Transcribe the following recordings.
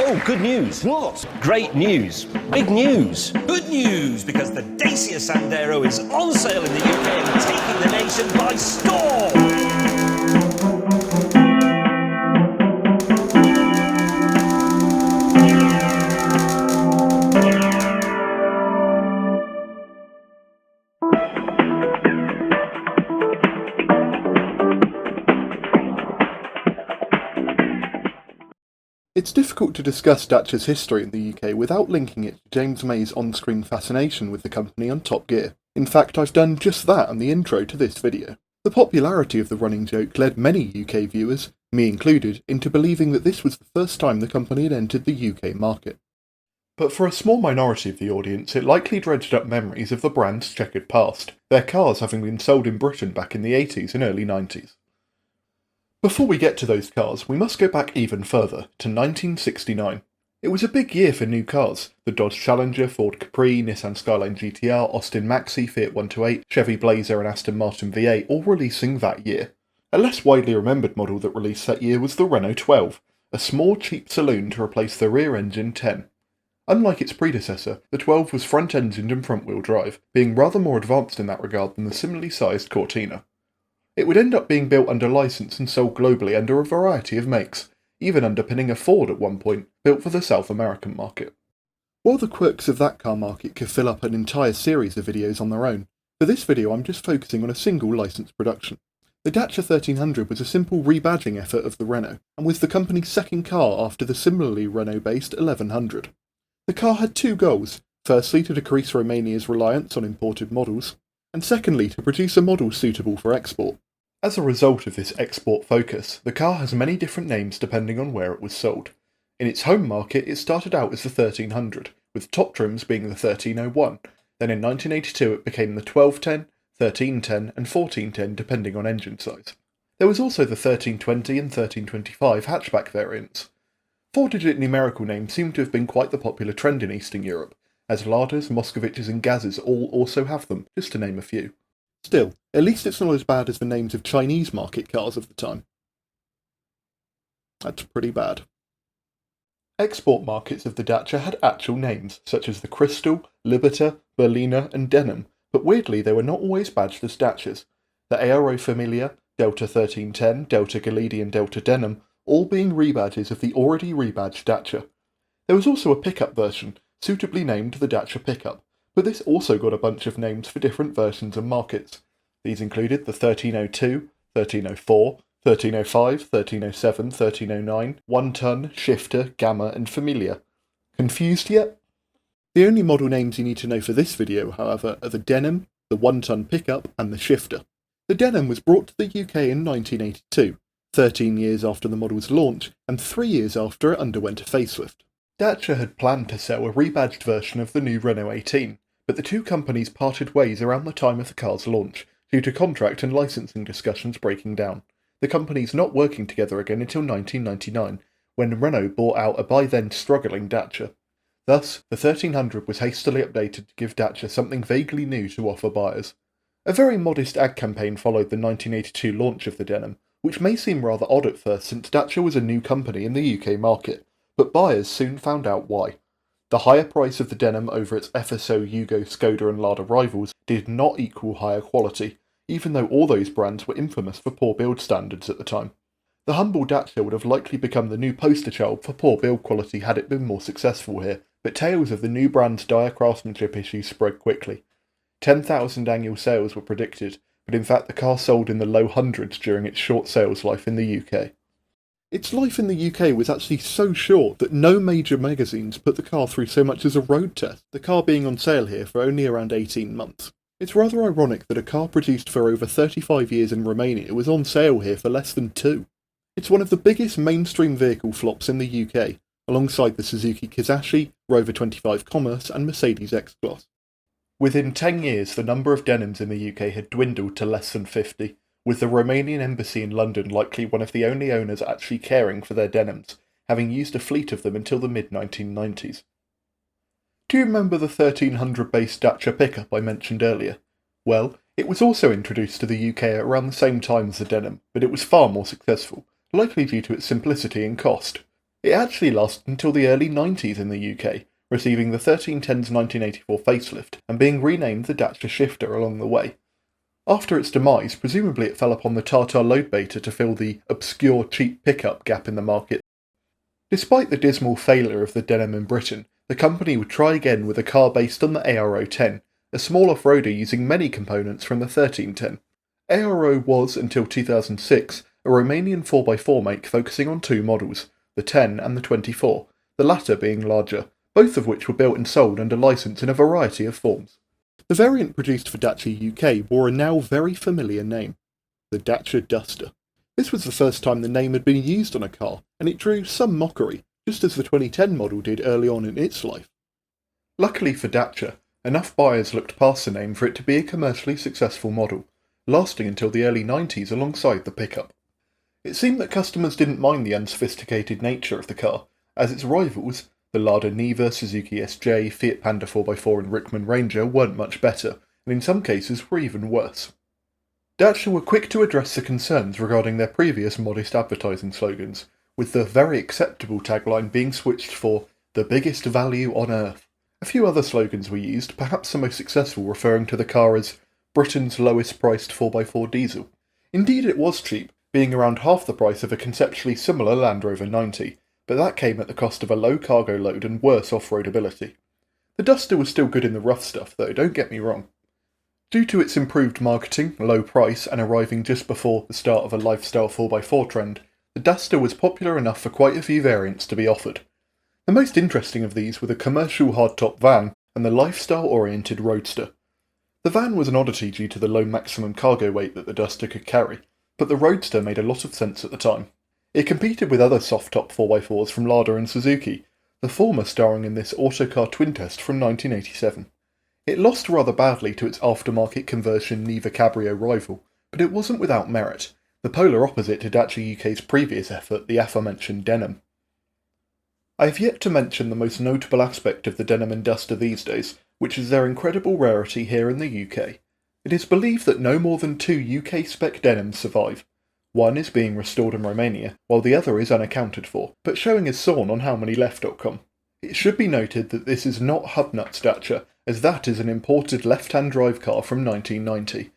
Oh, good news. What? Great news. Big news. Good news, because the Dacia Sandero is on sale in the UK and taking the nation by storm! It's difficult to discuss Dacia's history in the UK without linking it to James May's on-screen fascination with the company on Top Gear. In fact, I've done just that on the intro to this video. The popularity of the running joke led many UK viewers, me included, into believing that this was the first time the company had entered the UK market. But for a small minority of the audience, it likely dredged up memories of the brand's checkered past, their cars having been sold in Britain back in the 80s and early 90s. Before we get to those cars, we must go back even further, to 1969. It was a big year for new cars. The Dodge Challenger, Ford Capri, Nissan Skyline GTR, Austin Maxi, Fiat 128, Chevy Blazer and Aston Martin V8 all releasing that year. A less widely remembered model that released that year was the Renault 12, a small cheap saloon to replace the rear-engine 10. Unlike its predecessor, the 12 was front-engined and front-wheel drive, being rather more advanced in that regard than the similarly sized Cortina. It would end up being built under license and sold globally under a variety of makes, even underpinning a Ford at one point, built for the South American market. While the quirks of that car market could fill up an entire series of videos on their own, for this video I'm just focusing on a single licensed production. The Dacia 1300 was a simple rebadging effort of the Renault, and was the company's second car after the similarly Renault-based 1100. The car had two goals: firstly to decrease Romania's reliance on imported models, and secondly to produce a model suitable for export. As a result of this export focus, the car has many different names depending on where it was sold. In its home market it started out as the 1300, with top trims being the 1301, then in 1982 it became the 1210, 1310 and 1410 depending on engine size. There was also the 1320 and 1325 hatchback variants. Four-digit numerical names seem to have been quite the popular trend in Eastern Europe, as Ladas, Moskoviches and Gazes all also have them, just to name a few. Still, at least it's not as bad as the names of Chinese market cars of the time. That's pretty bad. Export markets of the Dacia had actual names, such as the Crystal, Liberta, Berliner and Denem, but weirdly they were not always badged as Dacias. The Aero Familia, Delta 1310, Delta Galidi and Delta Denem, all being rebadges of the already rebadged Dacia. There was also a pickup version, suitably named the Dacia Pickup, but this also got a bunch of names for different versions and markets. These included the 1302, 1304, 1305, 1307, 1309, 1-ton, Shifter, Gamma and Familia. Confused yet? The only model names you need to know for this video, however, are the Denem, the 1-ton Pickup and the Shifter. The Denem was brought to the UK in 1982, 13 years after the model's launch and 3 years after it underwent a facelift. Dacia had planned to sell a rebadged version of the new Renault 18, but the two companies parted ways around the time of the car's launch, due to contract and licensing discussions breaking down, the companies not working together again until 1999, when Renault bought out a by then struggling Dacia. Thus, the 1300 was hastily updated to give Dacia something vaguely new to offer buyers. A very modest ad campaign followed the 1982 launch of the Denem, which may seem rather odd at first since Dacia was a new company in the UK market, but buyers soon found out why. The higher price of the Denem over its FSO, Yugo, Skoda and Lada rivals did not equal higher quality, even though all those brands were infamous for poor build standards at the time. The humble Dacia would have likely become the new poster child for poor build quality had it been more successful here, but tales of the new brand's dire craftsmanship issues spread quickly. 10,000 annual sales were predicted, but in fact the car sold in the low hundreds during its short sales life in the UK. Its life in the UK was actually so short that no major magazines put the car through so much as a road test, the car being on sale here for only around 18 months. It's rather ironic that a car produced for over 35 years in Romania was on sale here for less than 2. It's one of the biggest mainstream vehicle flops in the UK, alongside the Suzuki Kizashi, Rover 25 Commerce and Mercedes X-Class. Within 10 years the number of Denems in the UK had dwindled to less than 50, with the Romanian embassy in London likely one of the only owners actually caring for their Denems, having used a fleet of them until the mid-1990s. Do you remember the 1300-based Dacia Pickup I mentioned earlier? Well, it was also introduced to the UK at around the same time as the Denem, but it was far more successful, likely due to its simplicity and cost. It actually lasted until the early 90s in the UK, receiving the 1310's 1984 facelift and being renamed the Dacia Shifter along the way. After its demise, presumably it fell upon the Tartar load beta to fill the obscure cheap pickup gap in the market. Despite the dismal failure of the Denem in Britain, the company would try again with a car based on the ARO 10, a small off-roader using many components from the 1310. ARO was, until 2006, a Romanian 4x4 make focusing on two models, the 10 and the 24, the latter being larger, both of which were built and sold under license in a variety of forms. The variant produced for Dacia UK bore a now very familiar name, the Dacia Duster. This was the first time the name had been used on a car, and it drew some mockery, just as the 2010 model did early on in its life. Luckily for Dacia, enough buyers looked past the name for it to be a commercially successful model, lasting until the early 90s alongside the pickup. It seemed that customers didn't mind the unsophisticated nature of the car, as its rivals, the Lada Niva, Suzuki SJ, Fiat Panda 4x4 and Rickman Ranger weren't much better, and in some cases were even worse. Dacia were quick to address the concerns regarding their previous modest advertising slogans, with the very acceptable tagline being switched for the biggest value on earth. A few other slogans were used, perhaps the most successful referring to the car as Britain's lowest priced 4x4 diesel. Indeed it was cheap, being around half the price of a conceptually similar Land Rover 90, but that came at the cost of a low cargo load and worse off-road ability. The Duster was still good in the rough stuff though, don't get me wrong. Due to its improved marketing, low price, and arriving just before the start of a lifestyle 4x4 trend, the Duster was popular enough for quite a few variants to be offered. The most interesting of these were the commercial hardtop van and the lifestyle-oriented Roadster. The van was an oddity due to the low maximum cargo weight that the Duster could carry, but the Roadster made a lot of sense at the time. It competed with other soft-top 4x4s from Lada and Suzuki, the former starring in this Autocar twin test from 1987. It lost rather badly to its aftermarket conversion Niva Cabrio rival, but it wasn't without merit, the polar opposite to Dacia UK's previous effort, the aforementioned Denem. I have yet to mention the most notable aspect of the Denem and Duster these days, which is their incredible rarity here in the UK. It is believed that no more than 2 UK spec Denems survive. One is being restored in Romania, while the other is unaccounted for, but showing as sawn on howmanyleft.com. It should be noted that this is not Hubnut's Dacia, as that is an imported left-hand drive car from 1990.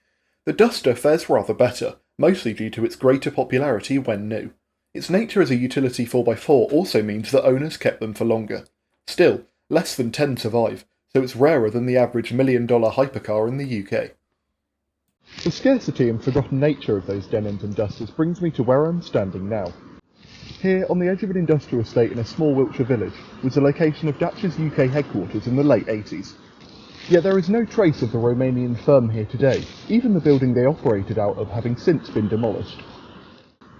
The Duster fares rather better, mostly due to its greater popularity when new. Its nature as a utility 4x4 also means that owners kept them for longer. Still, less than 10 survive, so it's rarer than the average $1 million hypercar in the UK. The scarcity and forgotten nature of those Denems and Dusters brings me to where I'm standing now. Here, on the edge of an industrial estate in a small Wiltshire village, was the location of Dacia's UK headquarters in the late 80s. Yet there is no trace of the Romanian firm here today, even the building they operated out of having since been demolished.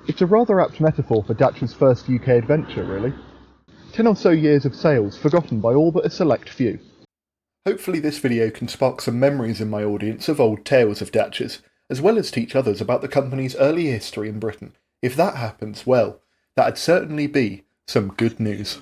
It's a rather apt metaphor for Dacia's first UK adventure, really. 10 or so years of sales forgotten by all but a select few. Hopefully this video can spark some memories in my audience of old tales of Dacias, as well as teach others about the company's early history in Britain. If that happens, well, that'd certainly be some good news.